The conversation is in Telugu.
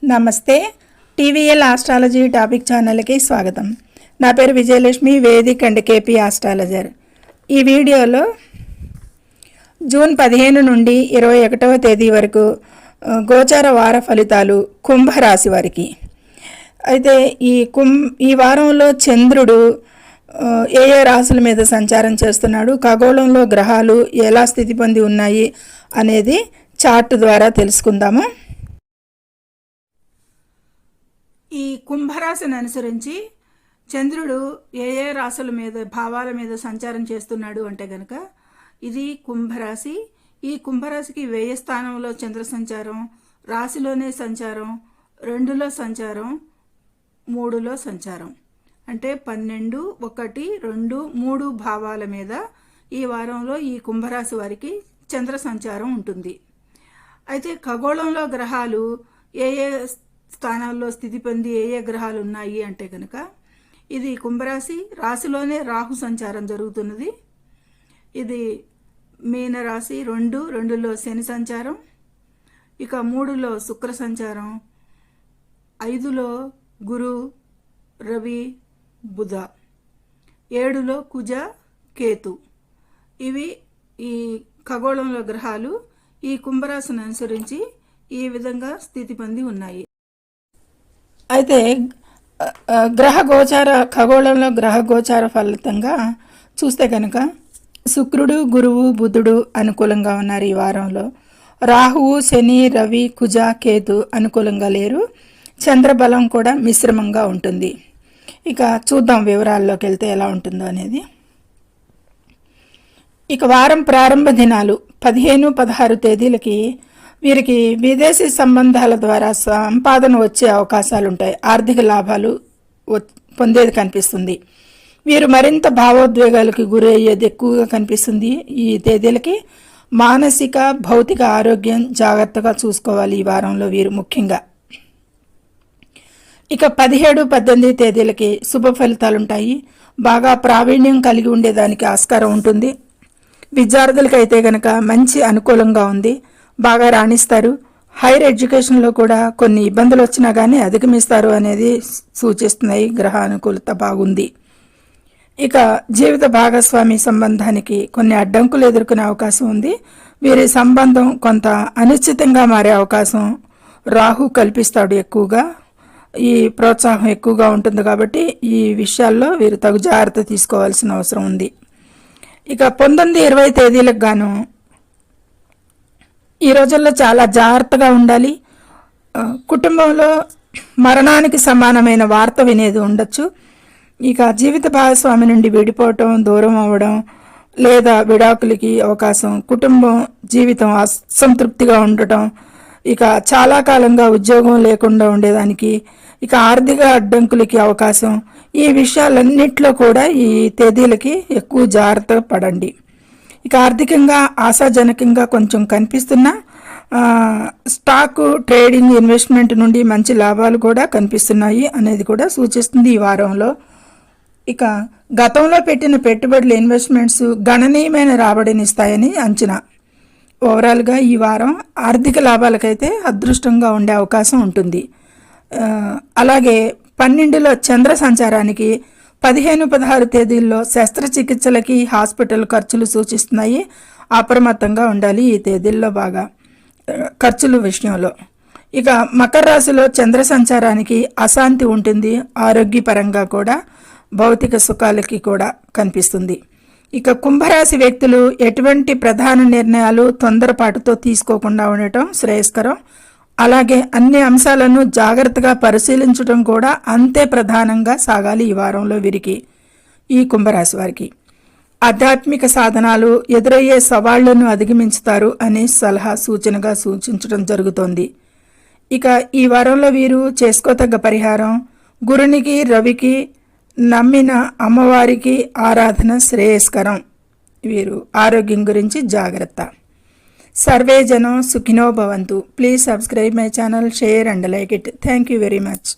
నమస్తే. టీవీఎల్ ఆస్ట్రాలజీ టాపిక్ ఛానల్కి స్వాగతం. నా పేరు Vijayalakshmi, Vedic and KP astrologer. ఈ వీడియోలో జూన్ 15 నుండి 21వ తేదీ వరకు గోచార వార ఫలితాలు కుంభరాశి వారికి. అయితే ఈ వారంలో చంద్రుడు ఏ రాశుల మీద సంచారం చేస్తున్నాడు, ఖగోళంలో గ్రహాలు ఎలా స్థితి పొంది ఉన్నాయి అనేది చార్ట్ ద్వారా తెలుసుకుందాము. ఈ కుంభరాశిని అనుసరించి చంద్రుడు ఏ రాశుల మీద భావాల మీద సంచారం చేస్తున్నాడు అంటే గనక ఇది కుంభరాశి. ఈ కుంభరాశికి వ్యయ స్థానంలో చంద్ర సంచారం, రాశిలోనే సంచారం, 2లో సంచారం, 3లో సంచారం, అంటే 12, 1, 2, 3 భావాల మీద ఈ వారంలో ఈ కుంభరాశి వారికి చంద్ర సంచారం ఉంటుంది. అయితే ఖగోళంలో గ్రహాలు ఏ స్థానాల్లో స్థితి పొంది ఏ గ్రహాలు ఉన్నాయి అంటే కనుక ఇది కుంభరాశి, రాశిలోనే రాహు సంచారం జరుగుతున్నది. ఇది మీనరాశి, 2లో శని సంచారం, ఇక 3లో శుక్ర సంచారం, 5లో గురు, రవి, బుధ, 7లో కుజ, కేతు. ఇవి ఈ ఖగోళంలో గ్రహాలు ఈ కుంభరాశిని అనుసరించి ఈ విధంగా స్థితి పొంది ఉన్నాయి. అయితే ఖగోళంలో గ్రహ గోచార ఫలితంగా చూస్తే కనుక శుక్రుడు, గురువు, బుధుడు అనుకూలంగా ఉన్నారు ఈ వారంలో. రాహువు, శని, రవి, కుజ, కేతు అనుకూలంగా లేరు. చంద్రబలం కూడా మిశ్రమంగా ఉంటుంది. ఇక చూద్దాం వివరాల్లోకి వెళ్తే ఎలా ఉంటుందో అనేది. ఇక వారం ప్రారంభ దినాలు 15, 16 తేదీలకి వీరికి విదేశీ సంబంధాల ద్వారా సంపాదన వచ్చే అవకాశాలు ఉంటాయి. ఆర్థిక లాభాలు పొందేది కనిపిస్తుంది. వీరు మరింత భావోద్వేగాలకు గురయ్యేది ఎక్కువగా కనిపిస్తుంది. ఈ తేదీలకి మానసిక, భౌతిక ఆరోగ్యం జాగ్రత్తగా చూసుకోవాలి ఈ వారంలో వీరు ముఖ్యంగా. ఇక 17, 18 తేదీలకి శుభ ఫలితాలు ఉంటాయి. బాగా ప్రావీణ్యం కలిగి ఉండేదానికి ఆస్కారం ఉంటుంది. విద్యార్థులకైతే కనుక మంచి అనుకూలంగా ఉంది, బాగా రాణిస్తారు. హైయర్ ఎడ్యుకేషన్లో కూడా కొన్ని ఇబ్బందులు వచ్చినా కానీ అధిగమిస్తారు అనేది సూచిస్తున్నాయి. గ్రహ అనుకూలత బాగుంది. ఇక జీవిత భాగస్వామి సంబంధానికి కొన్ని అడ్డంకులు ఎదుర్కొనే అవకాశం ఉంది. వీరి సంబంధం కొంత అనిశ్చితంగా మారే అవకాశం రాహు కల్పిస్తాడు. ఎక్కువగా ఈ ప్రోత్సాహం ఎక్కువగా ఉంటుంది కాబట్టి ఈ విషయాల్లో వీరు తగు జాగ్రత్త తీసుకోవాల్సిన అవసరం ఉంది. ఇక 19, 20 తేదీలకు గాను ఈ రోజుల్లో చాలా జాగ్రత్తగా ఉండాలి. కుటుంబంలో మరణానికి సమానమైన వార్త వినేది ఉండొచ్చు. ఇక జీవిత భాగస్వామి నుండి విడిపోవటం, దూరం అవ్వడం లేదా విడాకులకి అవకాశం, కుటుంబం జీవితం అసంతృప్తిగా ఉండటం, ఇక చాలా కాలంగా ఉద్యోగం లేకుండా ఉండేదానికి, ఇక ఆర్థిక అడ్డంకులకి అవకాశం, ఈ విషయాలన్నిట్లో కూడా ఈ తేదీలకి ఎక్కువ జాగ్రత్త పడండి. ఇక ఆర్థికంగా ఆశాజనకంగా కొంచెం కనిపిస్తున్న స్టాకు, ట్రేడింగ్, ఇన్వెస్ట్మెంట్ నుండి మంచి లాభాలు కూడా కనిపిస్తున్నాయి అనేది కూడా సూచిస్తుంది ఈ వారంలో. ఇక గతంలో పెట్టిన పెట్టుబడులు, ఇన్వెస్ట్మెంట్స్ గణనీయమైన రాబడిని ఇస్తాయని అంచనా. ఓవరాల్గా ఈ వారం ఆర్థిక లాభాలకైతే అదృష్టంగా ఉండే అవకాశం ఉంటుంది. అలాగే 12లో చంద్ర సంచారానికి 15, 16 తేదీల్లో శస్త్రచికిత్సలకి హాస్పిటల్ ఖర్చులు సూచిస్తున్నాయి. అప్రమత్తంగా ఉండాలి ఈ తేదీల్లో బాగా ఖర్చుల విషయంలో. ఇక మకర రాశిలో చంద్ర సంచారానికి అశాంతి ఉంటుంది. ఆరోగ్యపరంగా కూడా భౌతిక సుఖాలకి కూడా కనిపిస్తుంది. ఇక కుంభరాశి వ్యక్తులు ఎటువంటి ప్రధాన నిర్ణయాలు తొందరపాటుతో తీసుకోకుండా ఉండటం శ్రేయస్కరం. అలాగే అన్ని అంశాలను జాగ్రత్తగా పరిశీలించడం కూడా అంతే ప్రధానంగా సాగాలి ఈ వారంలో వీరికి, ఈ కుంభరాశి వారికి. ఆధ్యాత్మిక సాధనాలు ఎదురయ్యే సవాళ్లను అధిగమించుతారు అనే సలహా సూచనగా సూచించడం జరుగుతోంది. ఇక ఈ వారంలో వీరు చేసుకోతగ్గ పరిహారం గురునికి, రవికి, నమ్మిన అమ్మవారికి ఆరాధన శ్రేయస్కరం. వీరు ఆరోగ్యం గురించి జాగ్రత్త. సర్వే జనం సుఖినో భవంతు. Please subscribe my channel, share and like it. Thank you very much.